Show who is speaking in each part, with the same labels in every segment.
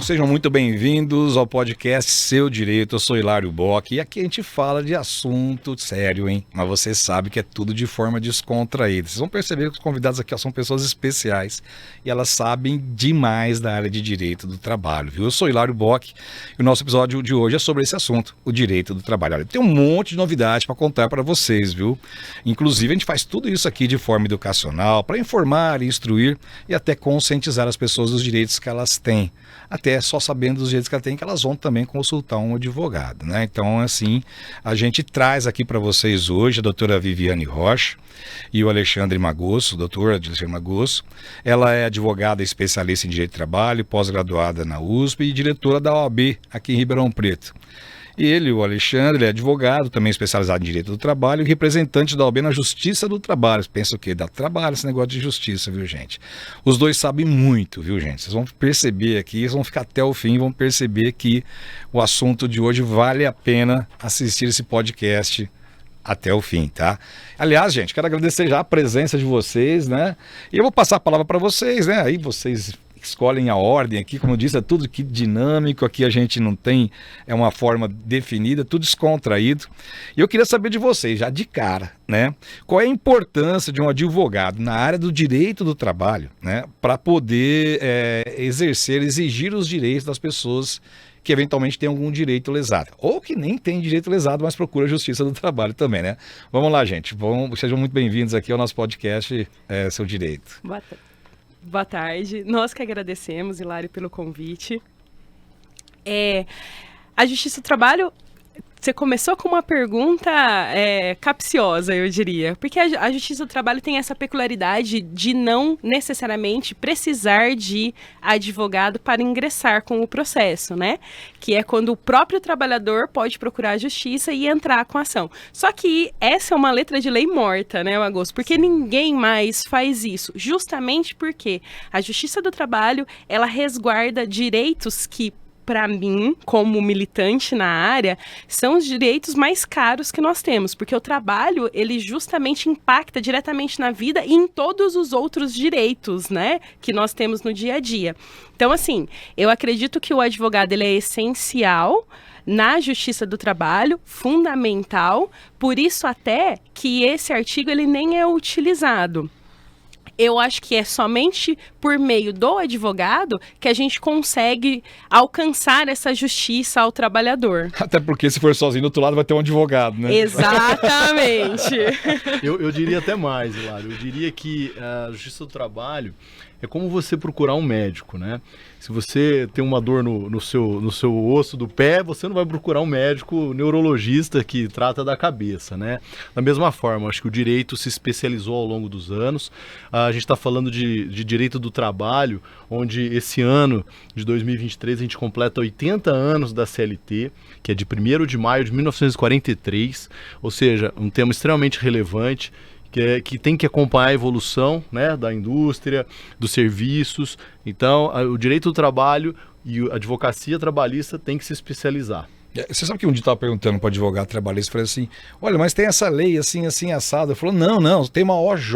Speaker 1: Sejam muito bem-vindos ao podcast Seu Direito. Eu sou Hilário Bock e aqui a gente fala de assunto sério, hein? Mas você sabe que é tudo de forma descontraída. Vocês vão perceber que os convidados aqui são pessoas especiais e elas sabem demais da área de direito do trabalho, viu? Eu sou Hilário Bock e o nosso episódio de hoje é sobre esse assunto, o direito do trabalho. Olha, tem um monte de novidades para contar para vocês, viu? Inclusive, a gente faz tudo isso aqui de forma educacional para informar, instruir e até conscientizar as pessoas dos direitos que elas têm. Até só sabendo dos direitos que ela tem, que elas vão também consultar um advogado, né? Então, assim, a gente traz aqui para vocês hoje a doutora Viviane Rocha e o Alexandre Magosso, o doutor Alexandre Magosso. Ela é advogada especialista em direito do trabalho, pós-graduada na USP e diretora da OAB aqui em Ribeirão Preto. E ele, o Alexandre, é advogado, também especializado em direito do trabalho e representante da OAB na Justiça do Trabalho. Pensa o quê? Dá trabalho esse negócio de justiça, viu, gente? Os dois sabem muito, viu, gente? Vocês vão perceber aqui, vocês vão ficar até o fim, vão perceber que o assunto de hoje vale a pena assistir esse podcast até o fim, tá? Aliás, gente, quero agradecer já a presença de vocês, né? E eu vou passar a palavra para vocês, né? Aí vocês escolhem a ordem aqui, como eu disse, é tudo que dinâmico, aqui a gente não tem uma forma definida, tudo descontraído. E eu queria saber de vocês, já de cara, né? Qual é a importância de um advogado na área do direito do trabalho, né? Para poder exigir os direitos das pessoas que eventualmente tem algum direito lesado, ou que nem tem direito lesado, mas procura a justiça do trabalho também, né? Vamos lá, gente, sejam muito bem-vindos aqui ao nosso podcast Seu Direito.
Speaker 2: Boa tarde. Nós que agradecemos, Hilário, pelo convite. A Justiça do Trabalho, você começou com uma pergunta capciosa, eu diria. Porque a Justiça do Trabalho tem essa peculiaridade de não necessariamente precisar de advogado para ingressar com o processo, né? Que é quando o próprio trabalhador pode procurar a justiça e entrar com a ação. Só que essa é uma letra de lei morta, né, Magosso? Porque ninguém mais faz isso. Justamente porque a Justiça do Trabalho, ela resguarda direitos que, para mim, como militante na área, são os direitos mais caros que nós temos, porque o trabalho, ele justamente impacta diretamente na vida e em todos os outros direitos, né, que nós temos no dia a dia. Então, assim, eu acredito que o advogado, ele é essencial na Justiça do Trabalho, fundamental, por isso até que esse artigo, ele nem é utilizado. Eu acho que é somente por meio do advogado que a gente consegue alcançar essa justiça ao trabalhor.
Speaker 1: Até porque se for sozinho do outro lado vai ter um advogado, né?
Speaker 2: Exatamente.
Speaker 3: Eu diria até mais, Hilário. Eu diria que a Justiça do Trabalho é como você procurar um médico, né? Se você tem uma dor no seu osso do pé, você não vai procurar um médico neurologista que trata da cabeça, né? Da mesma forma, acho que o direito se especializou ao longo dos anos. A gente está falando de direito do trabalho, onde esse ano de 2023 a gente completa 80 anos da CLT, que é de 1º de maio de 1943, ou seja, um tema extremamente relevante, que tem que acompanhar a evolução, né, da indústria, dos serviços. Então, o direito do trabalho e a advocacia trabalhista tem que se especializar.
Speaker 1: Você sabe que um dia eu estava perguntando para o advogado trabalhista, falei assim, olha, mas tem essa lei assim, assim, assada. Ele falou, não, tem uma OJ,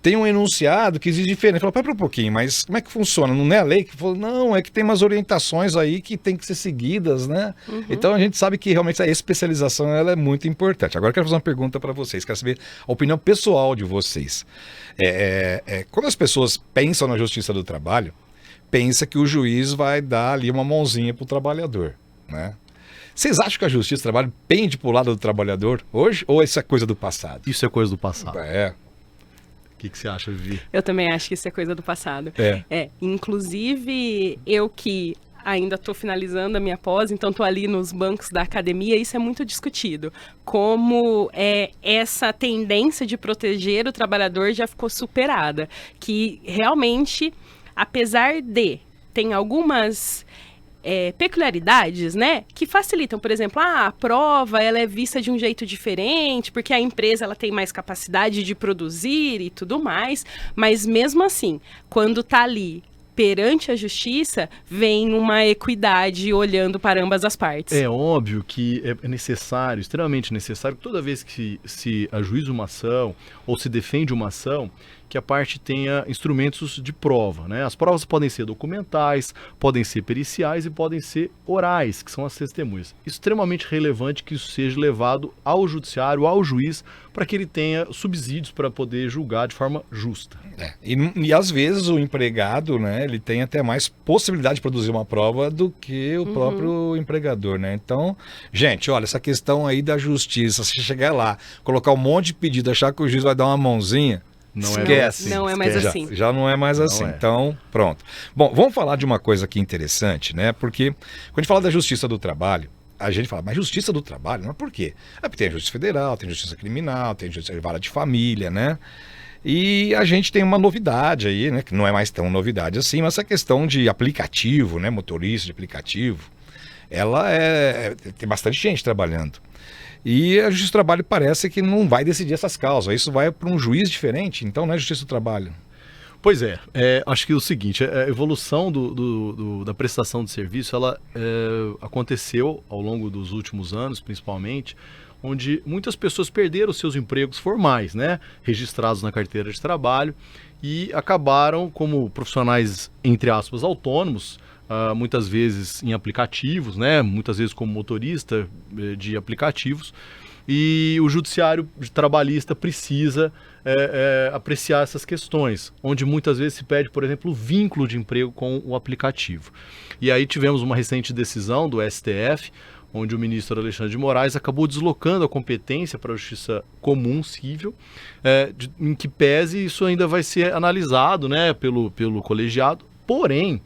Speaker 1: tem um enunciado que exige diferente. Eu falei, pera um pouquinho, mas como é que funciona? Não é a lei? Ele falou, não, é que tem umas orientações aí que tem que ser seguidas, né? Uhum. Então a gente sabe que realmente a especialização ela é muito importante. Agora eu quero fazer uma pergunta para vocês, quero saber a opinião pessoal de vocês. Quando as pessoas pensam na Justiça do Trabalho, pensa que o juiz vai dar ali uma mãozinha para o trabalhador, né? Vocês acham que a Justiça do Trabalho pende para o lado do trabalhador hoje ou isso é coisa do passado?
Speaker 3: Isso é coisa do passado.
Speaker 1: O
Speaker 3: que você acha, Vivi?
Speaker 2: Eu também acho que isso é coisa do passado. Inclusive, eu que ainda estou finalizando a minha pós, então estou ali nos bancos da academia, isso é muito discutido. Como essa tendência de proteger o trabalhador já ficou superada. Que realmente, apesar de tem algumas peculiaridades, né, que facilitam, por exemplo, a prova ela é vista de um jeito diferente, porque a empresa ela tem mais capacidade de produzir e tudo mais, mas mesmo assim, quando está ali perante a justiça, vem uma equidade olhando para ambas as partes.
Speaker 3: É óbvio que é necessário, extremamente necessário, toda vez que se ajuiza uma ação ou se defende uma ação, que a parte tenha instrumentos de prova, né? As provas podem ser documentais, podem ser periciais e podem ser orais, que são as testemunhas. Extremamente relevante que isso seja levado ao judiciário, ao juiz, para que ele tenha subsídios para poder julgar de forma justa.
Speaker 1: E às vezes o empregado, né, ele tem até mais possibilidade de produzir uma prova do que o próprio empregador, né? Então, gente, olha, essa questão aí da justiça, se chegar lá, colocar um monte de pedido, achar que o juiz vai dar uma mãozinha, esquece.
Speaker 2: Não é mais
Speaker 1: Esquece.
Speaker 2: assim.
Speaker 1: Já não é mais assim. Então, pronto. Bom, vamos falar de uma coisa aqui interessante, né? Porque quando a gente fala da justiça do trabalho, a gente fala, mas justiça do trabalho? Mas por quê? Porque tem a justiça federal, tem a justiça criminal, tem a justiça de vara de família, né? E a gente tem uma novidade aí, né? Que não é mais tão novidade assim, mas essa questão de aplicativo, né? Motorista de aplicativo, ela tem bastante gente trabalhando. E a Justiça do Trabalho parece que não vai decidir essas causas. Isso vai para um juiz diferente, então não é Justiça do Trabalho.
Speaker 3: Pois acho que é o seguinte, a evolução da prestação de serviço, ela aconteceu ao longo dos últimos anos, principalmente, onde muitas pessoas perderam seus empregos formais, né, registrados na carteira de trabalho, e acabaram como profissionais, entre aspas, autônomos, muitas vezes em aplicativos, né, muitas vezes como motorista de aplicativos, e o judiciário trabalhista precisa apreciar essas questões, onde muitas vezes se pede, por exemplo, o vínculo de emprego com o aplicativo. E aí tivemos uma recente decisão do STF, onde o ministro Alexandre de Moraes acabou deslocando a competência para a Justiça Comum Civil, em que pese isso ainda vai ser analisado, né, pelo colegiado. Porém,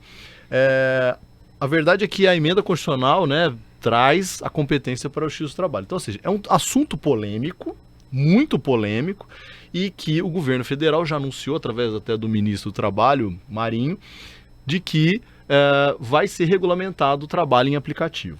Speaker 3: a verdade é que a emenda constitucional, né, traz a competência para a Justiça do Trabalho. Então, ou seja, é um assunto polêmico, muito polêmico, e que o governo federal já anunciou, através até do ministro do Trabalho, Marinho, de que vai ser regulamentado o trabalho em aplicativo.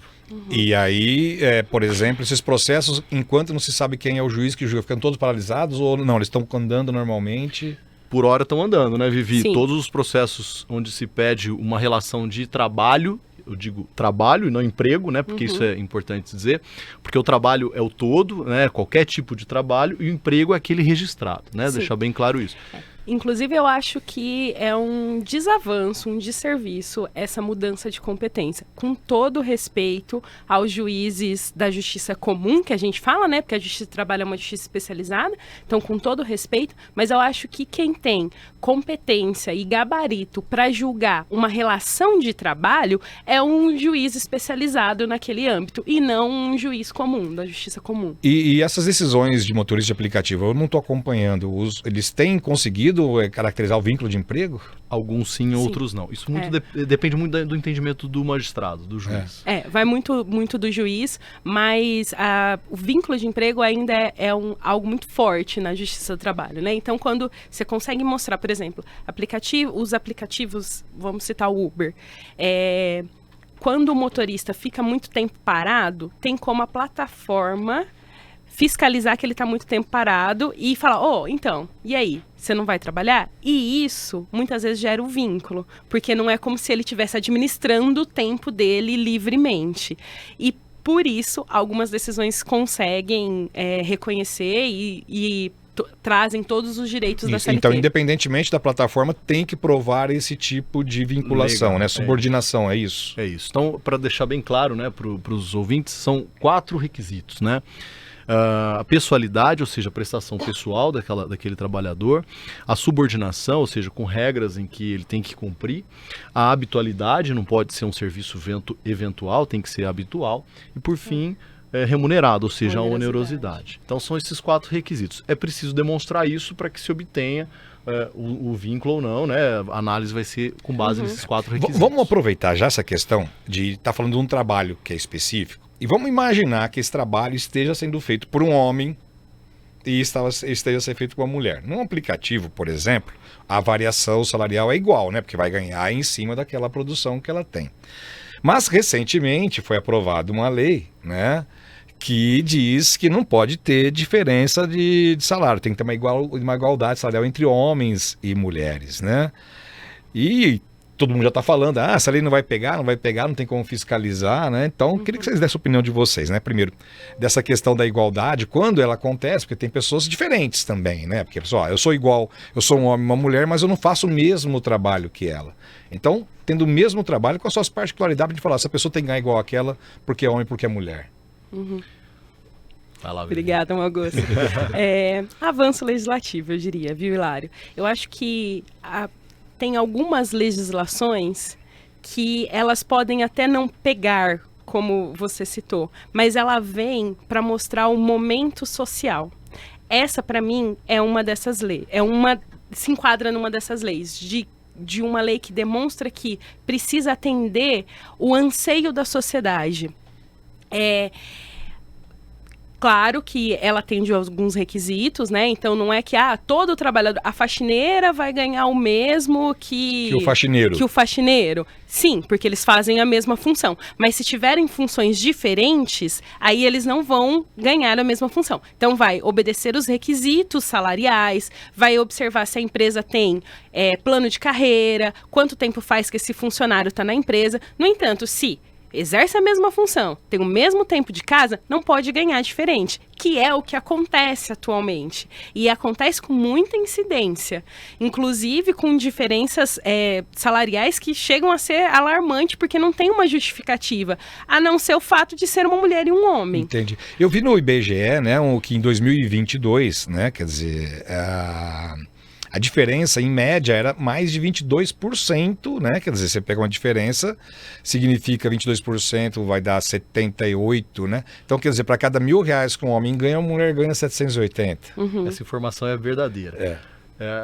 Speaker 1: E aí, por exemplo, esses processos, enquanto não se sabe quem é o juiz que julga, ficam todos paralisados ou não? Eles estão andando normalmente?
Speaker 3: Por hora estão andando, né, Vivi?
Speaker 2: Sim.
Speaker 3: Todos os processos onde se pede uma relação de trabalho, eu digo trabalho e não emprego, né? Porque isso é importante dizer, porque o trabalho é o todo, né? Qualquer tipo de trabalho, e o emprego é aquele registrado, né?
Speaker 2: Sim.
Speaker 3: Deixar bem claro isso.
Speaker 2: Inclusive, eu acho que é um desavanço, um desserviço, essa mudança de competência. Com todo respeito aos juízes da justiça comum, que a gente fala, né? Porque a justiça do trabalho é uma justiça especializada. Então, com todo respeito, mas eu acho que quem tem competência e gabarito para julgar uma relação de trabalho é um juiz especializado naquele âmbito e não um juiz comum, da justiça comum.
Speaker 1: E essas decisões de motorista de aplicativo, eu não estou acompanhando. Eles têm conseguido caracterizar o vínculo de emprego?
Speaker 3: Alguns sim, outros não. Isso depende muito do entendimento do magistrado, do juiz.
Speaker 2: Vai muito do juiz, mas o vínculo de emprego ainda é algo muito forte na Justiça do Trabalho, né? Então, quando você consegue mostrar, por exemplo, os aplicativos, vamos citar o Uber, quando o motorista fica muito tempo parado, tem como a plataforma fiscalizar que ele está muito tempo parado e falar, então, e aí? Você não vai trabalhar? E isso, muitas vezes, gera o vínculo, porque não é como se ele estivesse administrando o tempo dele livremente. E, por isso, algumas decisões conseguem reconhecer e trazem todos os direitos da CLT.
Speaker 1: Então, independentemente da plataforma, tem que provar esse tipo de vinculação,
Speaker 3: legal,
Speaker 1: né? Subordinação, é isso?
Speaker 3: É isso. Então, para deixar bem claro, né, para os ouvintes, são 4 requisitos, né? A pessoalidade, ou seja, a prestação pessoal daquele trabalhador, a subordinação, ou seja, com regras em que ele tem que cumprir, a habitualidade, não pode ser um serviço eventual, tem que ser habitual, e por fim, remunerado, ou seja, a onerosidade. Então são esses 4 requisitos. É preciso demonstrar isso para que se obtenha o vínculo ou não, né? A análise vai ser com base nesses 4 requisitos.
Speaker 1: Vamos aproveitar já essa questão de estar falando de um trabalho que é específico e vamos imaginar que esse trabalho esteja sendo feito por um homem e esteja sendo feito por uma mulher. Num aplicativo, por exemplo, a variação salarial é igual, né? Porque vai ganhar em cima daquela produção que ela tem. Mas recentemente foi aprovada uma lei, né, que diz que não pode ter diferença de salário, tem que ter uma igualdade salarial entre homens e mulheres, né? E todo mundo já está falando, essa lei não vai pegar, não tem como fiscalizar, né? Então, queria que vocês dessem a opinião de vocês, né? Primeiro, dessa questão da igualdade, quando ela acontece, porque tem pessoas diferentes também, né? Porque, pessoal, eu sou igual, eu sou um homem e uma mulher, mas eu não faço o mesmo trabalho que ela. Então, tendo o mesmo trabalho, com as suas particularidades, de falar, essa pessoa tem que ganhar igual àquela, porque é homem, porque é mulher.
Speaker 3: Vai lá,
Speaker 2: Obrigada, Augusto. Avanço legislativo, eu diria, viu, Hilário? Eu acho que tem algumas legislações que elas podem até não pegar, como você citou, mas ela vem para mostrar o momento social. Essa, para mim, é uma dessas leis. Se enquadra numa dessas leis, de uma lei que demonstra que precisa atender o anseio da sociedade. Claro que ela atende alguns requisitos, né? Então não é que todo trabalhador, a faxineira vai ganhar o mesmo que o faxineiro. Sim, porque eles fazem a mesma função. Mas se tiverem funções diferentes, aí eles não vão ganhar a mesma função. Então vai obedecer os requisitos salariais, vai observar se a empresa tem plano de carreira, quanto tempo faz que esse funcionário está na empresa. No entanto, se exerce a mesma função, tem o mesmo tempo de casa, não pode ganhar diferente, que é o que acontece atualmente. E acontece com muita incidência, inclusive com diferenças salariais que chegam a ser alarmantes, porque não tem uma justificativa, a não ser o fato de ser uma mulher e um homem.
Speaker 1: Entendi. Eu vi no IBGE, né, que em 2022, né, quer dizer, a diferença, em média, era mais de 22%, né? Quer dizer, você pega uma diferença, significa 22%, vai dar 78, né? Então, quer dizer, para cada R$1.000 que um homem ganha, uma mulher ganha 780.
Speaker 3: Essa informação é verdadeira.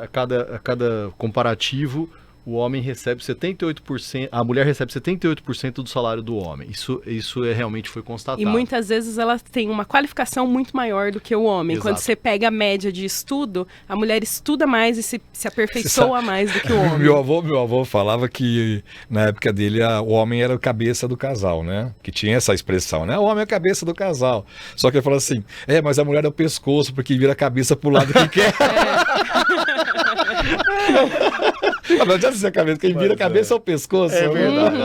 Speaker 3: A cada comparativo, o homem recebe 78%, a mulher recebe 78% do salário do homem. Isso realmente foi constatado.
Speaker 2: E muitas vezes ela tem uma qualificação muito maior do que o homem.
Speaker 3: Exato.
Speaker 2: Quando você pega a média de estudo, a mulher estuda mais e se aperfeiçoa mais do que o homem.
Speaker 1: Meu avô falava que na época dele o homem era o cabeça do casal, né? Que tinha essa expressão, né? O homem é a cabeça do casal. Só que ele falou assim, mas a mulher é o pescoço, porque vira a cabeça pro lado que quer. Não adianta ser a cabeça, quem vira a cabeça é o pescoço.
Speaker 3: É verdade.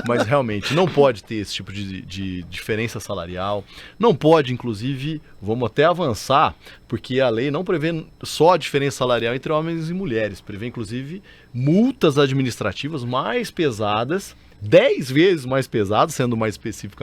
Speaker 3: Mas realmente, não pode ter esse tipo de diferença salarial. Não pode, inclusive, vamos até avançar, porque a lei não prevê só a diferença salarial entre homens e mulheres. Prevê, inclusive, multas administrativas mais pesadas, 10 vezes mais pesadas, sendo mais específico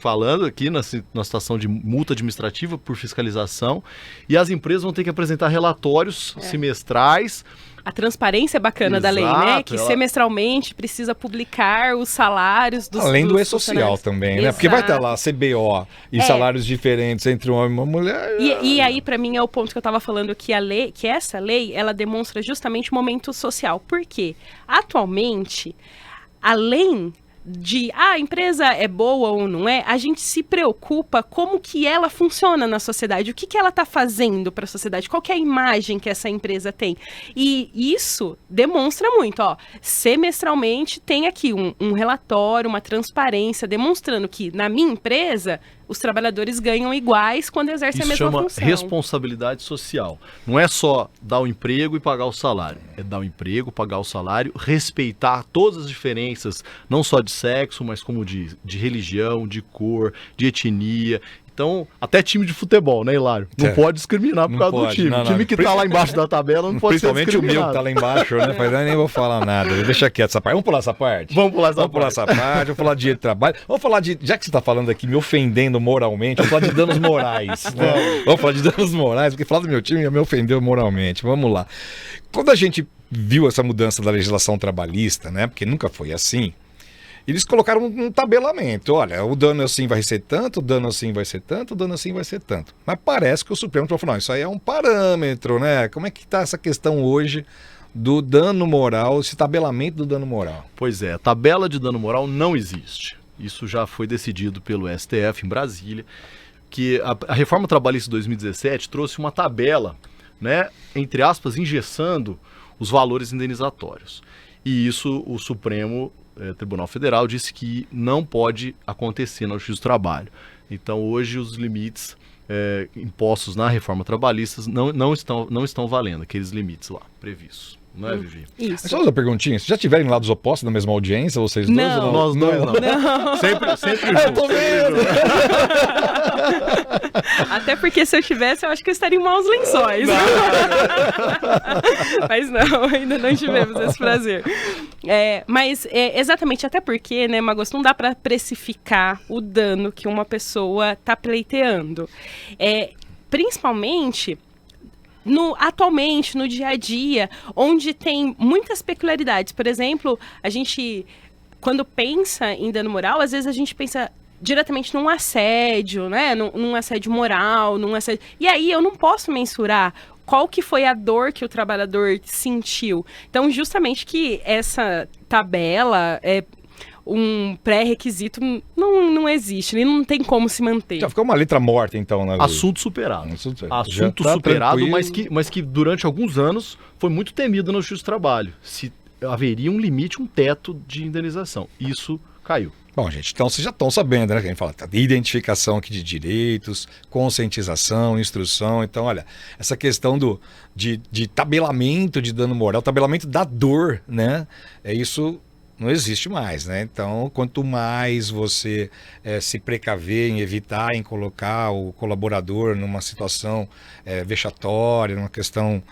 Speaker 3: falando aqui na situação de multa administrativa por fiscalização. E as empresas vão ter que apresentar relatórios semestrais.
Speaker 2: A transparência é bacana da lei, né? Que semestralmente precisa publicar os salários dos
Speaker 1: além do E-Social também, né? Porque vai estar lá CBO e salários diferentes entre um homem e uma mulher.
Speaker 2: E aí, para mim, é o ponto que eu estava falando, que essa lei, ela demonstra justamente o momento social. Por quê? Atualmente, além de a empresa é boa ou não é, a gente se preocupa como que ela funciona na sociedade, o que ela está fazendo para a sociedade, qual que é a imagem que essa empresa tem. E isso demonstra muito, semestralmente tem aqui um relatório, uma transparência, demonstrando que na minha empresa os trabalhadores ganham iguais quando exercem a mesma função.
Speaker 3: Isso chama responsabilidade social. Não é só dar o emprego e pagar o salário. É dar o emprego, pagar o salário, respeitar todas as diferenças, não só de sexo, mas como de religião, de cor, de etnia. Então, até time de futebol, né, Hilário? Não pode discriminar por causa do time. O time que está lá embaixo da tabela não pode ser discriminado.
Speaker 1: Principalmente o meu que está lá embaixo, né? Eu nem vou falar nada. Deixa quieto essa parte. Vamos pular essa parte?
Speaker 3: Vamos pular essa
Speaker 1: parte. Vamos falar de direito de trabalho. Vamos falar de... Já que você está falando aqui, me ofendendo moralmente, vamos falar de danos morais. Né? Vamos falar de danos morais, porque falar do meu time me ofendeu moralmente. Vamos lá. Quando a gente viu essa mudança da legislação trabalhista, né? Porque nunca foi assim, eles colocaram um tabelamento. Olha, o dano assim vai ser tanto, o dano assim vai ser tanto, o dano assim vai ser tanto. Mas parece que o Supremo falou, não, isso aí é um parâmetro, né? Como é que está essa questão hoje do dano moral, esse tabelamento do dano moral?
Speaker 3: Pois é, a tabela de dano moral não existe. Isso já foi decidido pelo STF em Brasília, que a reforma trabalhista de 2017 trouxe uma tabela, né, entre aspas, engessando os valores indenizatórios. E isso o Supremo Tribunal Federal disse que não pode acontecer na Justiça do Trabalho. Então, hoje, os limites impostos na reforma trabalhista não estão valendo, aqueles limites lá previstos. não é, Vivi?
Speaker 2: Isso.
Speaker 1: Só uma perguntinha, vocês já tiveram em lados opostos na mesma audiência, vocês dois?
Speaker 2: Não.
Speaker 1: Ou
Speaker 3: Nós dois não. Sempre juntos.
Speaker 1: Eu tô vendo!
Speaker 2: Até porque se eu tivesse, eu acho que eu estaria em maus lençóis. Mas não, ainda não tivemos esse prazer. Mas exatamente, até porque, né, Magos, não dá para precificar o dano que uma pessoa está pleiteando. Principalmente atualmente, no dia a dia, onde tem muitas peculiaridades. Por exemplo, a gente, quando pensa em dano moral, às vezes a gente pensa diretamente num assédio, né? Num assédio moral, num assédio... E aí eu não posso mensurar qual que foi a dor que o trabalhador sentiu. Então, justamente que essa tabela um pré-requisito não existe, ele não tem como se manter.
Speaker 1: Já ficou uma letra morta, então, na lei.
Speaker 3: Assunto superado. Assunto
Speaker 1: tá
Speaker 3: superado,
Speaker 1: tranquilo.
Speaker 3: mas que durante alguns anos foi muito temido na Justiça do Trabalho. Se haveria um limite, um teto de indenização. Isso caiu.
Speaker 1: Bom, gente, então vocês já estão sabendo, né? Que a gente fala identificação aqui de direitos, conscientização, instrução. Então, olha, essa questão de tabelamento de dano moral, tabelamento da dor, né? Isso não existe mais, né? Então, quanto mais você se precaver em evitar, em colocar o colaborador numa situação vexatória, numa questão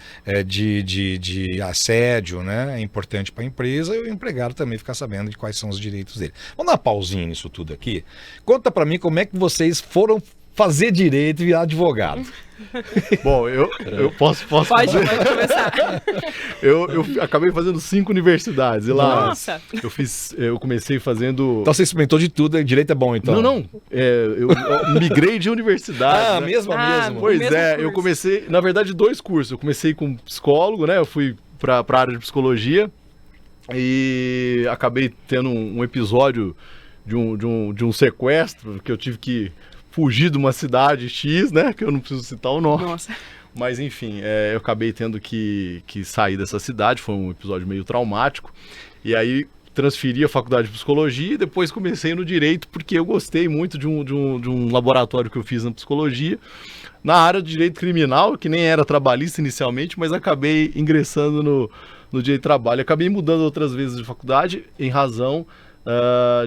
Speaker 1: de assédio, né? É importante para a empresa e o empregado também ficar sabendo de quais são os direitos dele. Vamos dar uma pausinha nisso tudo aqui. Conta para mim como é que vocês foram fazer direito e virar advogado.
Speaker 3: Bom, eu posso
Speaker 2: Pode começar.
Speaker 3: Eu acabei fazendo 5 universidades. E lá,
Speaker 2: Nossa!
Speaker 3: Eu comecei fazendo...
Speaker 1: Então você experimentou de tudo, direito é bom, então?
Speaker 3: Não. Eu migrei de universidade. Né?
Speaker 1: Mesmo.
Speaker 3: Pois
Speaker 2: mesmo
Speaker 3: é,
Speaker 2: curso.
Speaker 3: eu comecei, na verdade, 2 cursos. Eu comecei com psicólogo, né? Eu fui para a área de psicologia e acabei tendo um episódio de um sequestro que eu tive que fugir de uma cidade X, né? Que eu não preciso citar o nome.
Speaker 2: Nossa.
Speaker 3: Mas enfim, eu acabei tendo que sair dessa cidade, foi um episódio meio traumático. E aí transferi a faculdade de psicologia e depois comecei no direito, porque eu gostei muito de um laboratório que eu fiz na psicologia, na área de direito criminal, que nem era trabalhista inicialmente, mas acabei ingressando no direito de trabalho. Acabei mudando outras vezes de faculdade em razão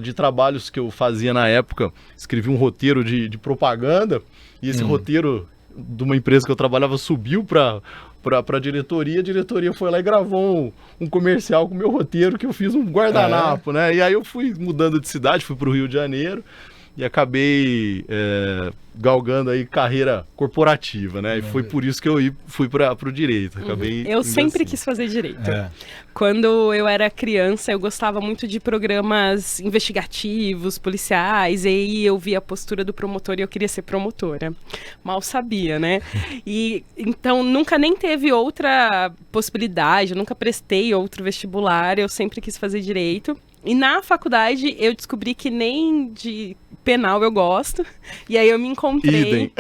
Speaker 3: de trabalhos que eu fazia na época. Escrevi um roteiro de propaganda e esse roteiro de uma empresa que eu trabalhava subiu para a diretoria foi lá e gravou um comercial com o meu roteiro, que eu fiz um guardanapo, né? E aí eu fui mudando de cidade, fui para o Rio de Janeiro e acabei galgando aí carreira corporativa, né? E foi por isso que eu fui para o direito. Acabei
Speaker 2: Eu sempre
Speaker 3: assim.
Speaker 2: quis fazer direito. Quando eu era criança, eu gostava muito de programas investigativos, policiais, e aí eu via a postura do promotor e eu queria ser promotora. Mal sabia, né? E então nunca nem teve outra possibilidade, eu nunca prestei outro vestibular, eu sempre quis fazer direito. E na faculdade eu descobri que nem de penal eu gosto. E aí eu me encontrei.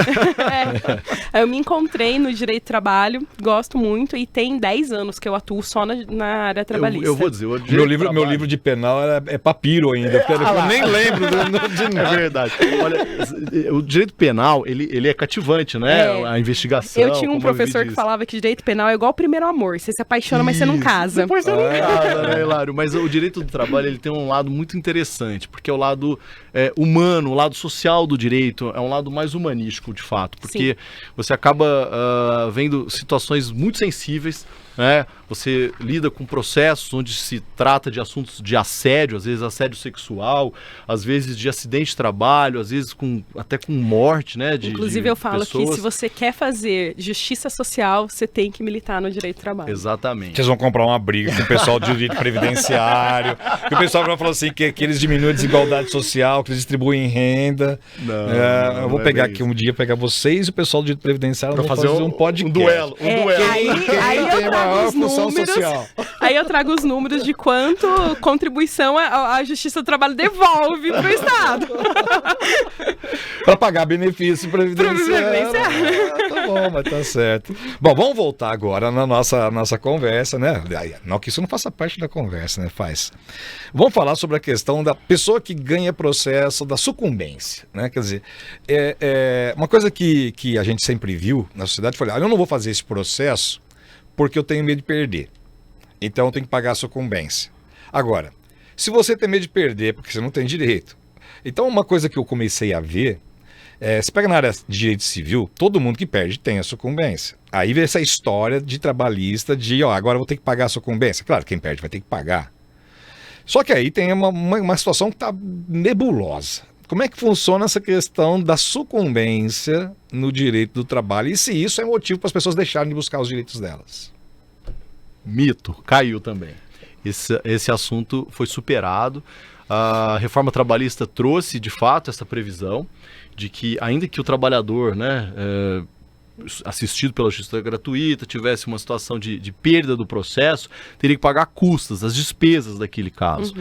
Speaker 2: Aí eu me encontrei no direito do trabalho, gosto muito, e tem 10 anos que eu atuo só na área trabalhista.
Speaker 3: Eu vou dizer,
Speaker 1: Meu livro de penal é papiro ainda, porque eu nem lembro de nada.
Speaker 3: É verdade. Olha, o direito penal, ele é cativante, né? A investigação.
Speaker 2: Eu tinha um professor que falava que direito penal é igual o primeiro amor. Você se apaixona, mas você não casa.
Speaker 3: Depois você não casa, né, Hilário? Mas o direito do trabalho, ele tem um lado muito interessante, porque é o lado humano, o lado social do direito, é um lado mais humanístico, de fato, porque você acaba vendo situações muito sensíveis, né? Você lida com processos onde se trata de assuntos de assédio, às vezes assédio sexual, às vezes de acidente de trabalho, às vezes até com morte, né?
Speaker 2: Inclusive eu falo que se você quer fazer justiça social, você tem que militar no direito do trabalho.
Speaker 3: Exatamente.
Speaker 1: Vocês vão comprar uma briga com o pessoal de direito previdenciário, que o pessoal vai falar assim que eles diminuem a desigualdade social, que eles distribuem renda.
Speaker 3: Não,
Speaker 1: eu vou pegar aqui um dia, pegar vocês e o pessoal do direito previdenciário
Speaker 3: para fazer um podcast. Um duelo.
Speaker 2: Aí eu trago os números. Aí eu trago os números de quanto contribuição a Justiça do Trabalho devolve para o Estado.
Speaker 1: Para pagar benefício previdenciário. Tá bom, mas tá certo. Bom, vamos voltar agora na nossa conversa, né? Não que isso não faça parte da conversa, né? Faz. Vamos falar sobre a questão da pessoa que ganha processo, da sucumbência, né? Quer dizer, uma coisa que a gente sempre viu na sociedade foi: eu não vou fazer esse processo porque eu tenho medo de perder. então tem que pagar a sucumbência. Agora, se você tem medo de perder, porque você não tem direito. Então, uma coisa que eu comecei a ver, se pega na área de direito civil, todo mundo que perde tem a sucumbência. Aí vem essa história de trabalhista de, agora eu vou ter que pagar a sucumbência. Claro, quem perde vai ter que pagar. Só que aí tem uma situação que está nebulosa. Como é que funciona essa questão da sucumbência no direito do trabalho? E se isso é motivo para as pessoas deixarem de buscar os direitos delas?
Speaker 3: Mito, caiu também. Esse assunto foi superado. A reforma trabalhista trouxe, de fato, essa previsão de que, ainda que o trabalhador, assistido pela justiça gratuita, tivesse uma situação de perda do processo, teria que pagar custas, as despesas daquele caso.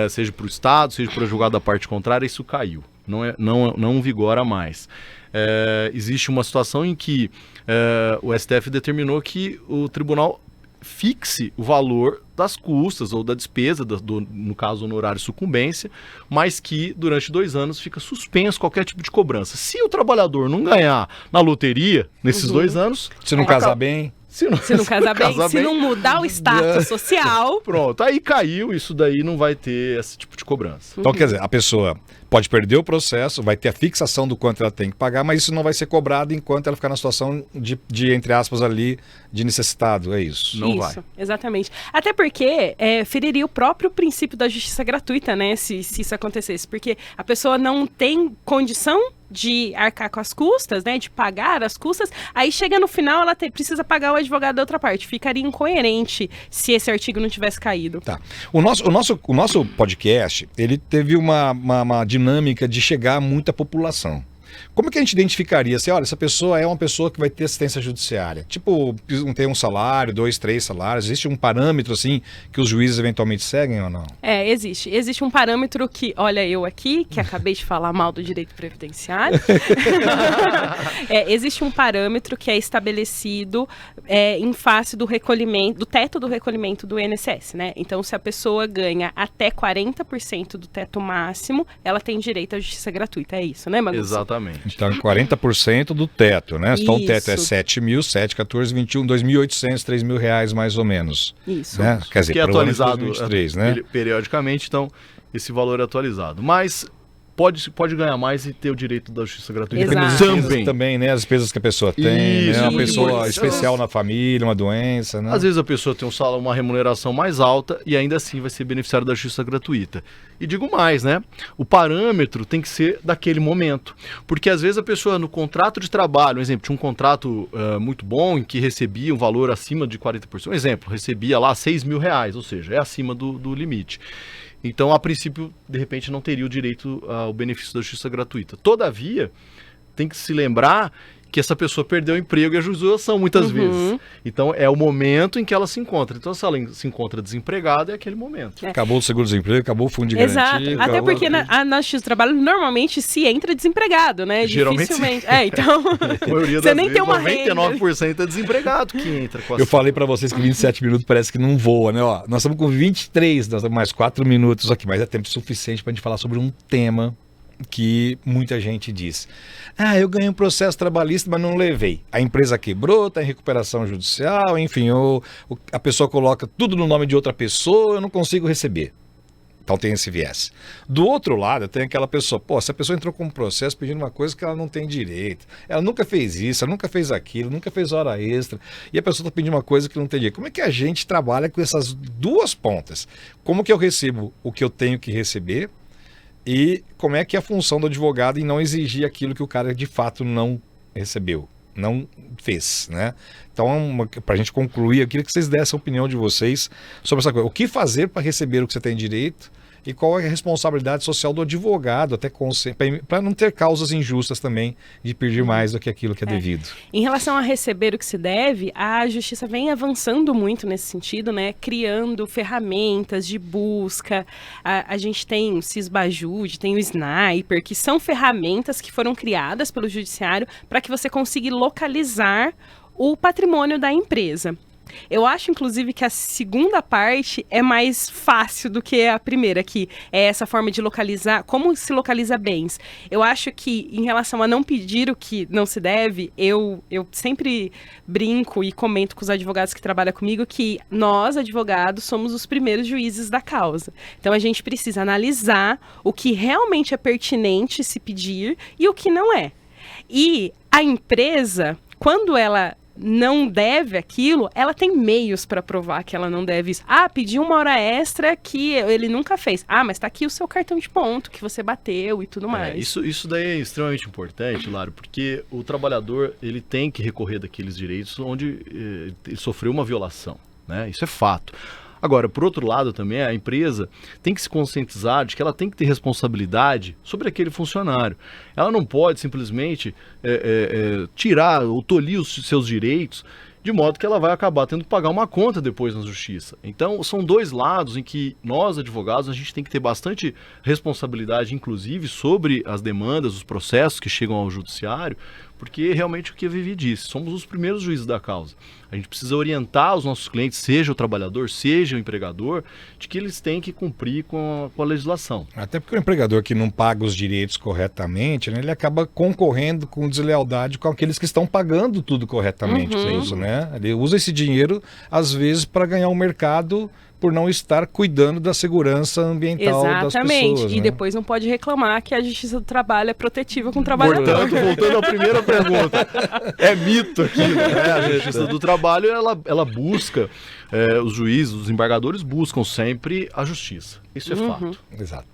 Speaker 3: Seja para o Estado, seja para o julgado da parte contrária, isso caiu. Não vigora mais. Existe uma situação em que o STF determinou que o tribunal fixe o valor das custas ou da despesa, no caso honorário sucumbência, mas que durante 2 anos fica suspenso qualquer tipo de cobrança. Se o trabalhador não ganhar na loteria nesses 2 anos...
Speaker 1: Se não casar bem...
Speaker 2: Se não casar bem, se não mudar o status social...
Speaker 3: Pronto, aí caiu, isso daí não vai ter esse tipo de cobrança.
Speaker 1: Então, quer dizer, a pessoa pode perder o processo, vai ter a fixação do quanto ela tem que pagar, mas isso não vai ser cobrado enquanto ela ficar na situação de entre aspas, ali, de necessitado, é isso?
Speaker 3: Não vai.
Speaker 2: Exatamente. Até porque feriria o próprio princípio da justiça gratuita, né, se isso acontecesse. Porque a pessoa não tem condição de arcar com as custas, né, de pagar as custas, aí chega no final, ela precisa pagar o advogado da outra parte. Ficaria incoerente se esse artigo não tivesse caído.
Speaker 1: Tá. O nosso podcast, ele teve uma dinâmica de chegar a muita população. Como que a gente identificaria? Assim, olha, essa pessoa é uma pessoa que vai ter assistência judiciária. Tipo, tem um salário, 2, 3 salários. Existe um parâmetro, assim, que os juízes eventualmente seguem ou não?
Speaker 2: Existe. Existe um parâmetro que, olha, eu aqui, que acabei de falar mal do direito previdenciário. Existe um parâmetro que é estabelecido em face do recolhimento, do teto do recolhimento do INSS, né? Então, se a pessoa ganha até 40% do teto máximo, ela tem direito à justiça gratuita. É isso, né, Magus?
Speaker 3: Exatamente.
Speaker 1: Então, 40% do teto, né? Então, o teto é
Speaker 2: Isso.
Speaker 1: 7 mil, 7, 14, 21, 2.800, 3 mil reais, mais ou menos.
Speaker 2: Isso.
Speaker 1: Né? Quer dizer,
Speaker 3: Que é
Speaker 1: pelo menos
Speaker 3: atualizado
Speaker 1: 2023, né?
Speaker 3: periodicamente, então esse valor é atualizado. Mas pode ganhar mais e ter o direito da justiça gratuita
Speaker 2: Exato.
Speaker 1: Depende das despesas também, né? As despesas que a pessoa tem,
Speaker 3: Isso,
Speaker 1: né? Uma pessoa
Speaker 2: isso.
Speaker 1: especial na família, uma doença, né?
Speaker 3: Às vezes a pessoa tem uma remuneração mais alta e ainda assim vai ser beneficiário da justiça gratuita. E digo mais, né? O parâmetro tem que ser daquele momento. Porque às vezes a pessoa no contrato de trabalho, um exemplo, tinha um contrato muito bom em que recebia um valor acima de 40%. Um exemplo, recebia lá 6 mil reais, ou seja, é acima do limite. Então, a princípio, de repente, não teria o direito ao benefício da justiça gratuita. Todavia, tem que se lembrar que essa pessoa perdeu o emprego e a justiça muitas vezes. Então, é o momento em que ela se encontra. Então, se ela se encontra desempregada, é aquele momento.
Speaker 1: Acabou o seguro-desemprego, acabou o fundo de
Speaker 2: Exato.
Speaker 1: garantia.
Speaker 2: Até
Speaker 1: acabou
Speaker 2: porque na justiça do trabalho normalmente se entra desempregado, né?
Speaker 3: Geralmente
Speaker 2: Dificilmente. Então,
Speaker 3: A maioria
Speaker 2: você
Speaker 3: das
Speaker 2: nem
Speaker 3: vezes,
Speaker 2: tem uma renda.
Speaker 3: 99% é desempregado que entra com a
Speaker 1: Eu falei pra vocês que 27 minutos parece que não voa, né? Ó, nós estamos com 23, nós temos mais 4 minutos aqui, mas é tempo suficiente pra gente falar sobre um tema que muita gente diz. Eu ganhei um processo trabalhista, mas não levei. A empresa quebrou, está em recuperação judicial, enfim, a pessoa coloca tudo no nome de outra pessoa, eu não consigo receber. Então tem esse viés. Do outro lado, tem aquela pessoa, se a pessoa entrou com um processo pedindo uma coisa que ela não tem direito, ela nunca fez isso, ela nunca fez aquilo, nunca fez hora extra, e a pessoa está pedindo uma coisa que não tem direito. Como é que a gente trabalha com essas duas pontas? Como que eu recebo o que eu tenho que receber? E como é que é a função do advogado em não exigir aquilo que o cara de fato não recebeu, não fez, né? Então, para a gente concluir, eu queria que vocês dessem a opinião de vocês sobre essa coisa. O que fazer para receber o que você tem direito e qual é a responsabilidade social do advogado, até para não ter causas injustas também de pedir mais do que aquilo que é devido.
Speaker 2: Em relação a receber o que se deve, a justiça vem avançando muito nesse sentido, né? Criando ferramentas de busca. A gente tem o Cisbajude, tem o Sniper, que são ferramentas que foram criadas pelo judiciário para que você consiga localizar o patrimônio da empresa. Eu acho, inclusive, que a segunda parte é mais fácil do que a primeira, que é essa forma de localizar, como se localiza bens. Eu acho que, em relação a não pedir o que não se deve, eu sempre brinco e comento com os advogados que trabalham comigo que nós, advogados, somos os primeiros juízes da causa. Então, a gente precisa analisar o que realmente é pertinente se pedir e o que não é. E a empresa, quando ela não deve aquilo, ela tem meios para provar que ela não deve isso. Ah, pediu uma hora extra que ele nunca fez. Ah, mas tá aqui o seu cartão de ponto que você bateu e tudo mais.
Speaker 3: Isso daí é extremamente importante, Lário, porque o trabalhador ele tem que recorrer daqueles direitos onde ele sofreu uma violação, né? Isso é fato. Agora, por outro lado também, a empresa tem que se conscientizar de que ela tem que ter responsabilidade sobre aquele funcionário. Ela não pode simplesmente tirar ou tolir os seus direitos, de modo que ela vai acabar tendo que pagar uma conta depois na justiça. Então, são dois lados em que nós, advogados, a gente tem que ter bastante responsabilidade, inclusive, sobre as demandas, os processos que chegam ao judiciário, porque realmente o que a Vivi disse, somos os primeiros juízes da causa. A gente precisa orientar os nossos clientes, seja o trabalhador, seja o empregador, de que eles têm que cumprir com a legislação.
Speaker 1: Até porque o empregador que não paga os direitos corretamente, né, ele acaba concorrendo com deslealdade com aqueles que estão pagando tudo corretamente. Isso, né? Ele usa esse dinheiro, às vezes, para ganhar um mercado por não estar cuidando da segurança ambiental das pessoas.
Speaker 2: Exatamente. E
Speaker 1: né?
Speaker 2: depois não pode reclamar que a Justiça do Trabalho é protetiva com o trabalhador.
Speaker 3: Portanto, voltando à primeira pergunta, é mito aqui, né? A Justiça do Trabalho, ela busca, os juízes, os embargadores buscam sempre a justiça. Isso é fato.
Speaker 1: Exato.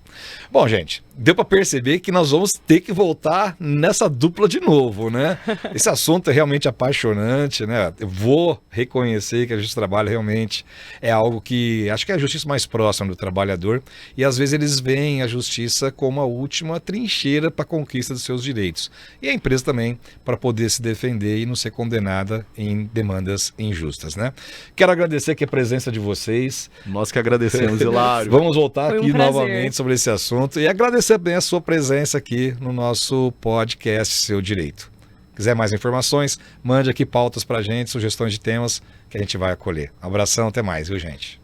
Speaker 1: Bom, gente, deu para perceber que nós vamos ter que voltar nessa dupla de novo, né? Esse assunto é realmente apaixonante, né? Eu vou reconhecer que a justiça do trabalho realmente é algo que acho que é a justiça mais próxima do trabalhador e às vezes eles veem a justiça como a última trincheira para a conquista dos seus direitos. E a empresa também para poder se defender e não ser condenada em demandas injustas, né? Quero agradecer aqui a presença de vocês.
Speaker 3: Nós que agradecemos, Hilário.
Speaker 1: Vamos voltar
Speaker 2: Foi um
Speaker 1: aqui
Speaker 2: prazer.
Speaker 1: novamente sobre esse assunto e agradecer bem a sua presença aqui no nosso podcast Seu Direito. Quiser mais informações, mande aqui pautas pra gente, sugestões de temas que a gente vai acolher. Um abração, até mais, viu, gente?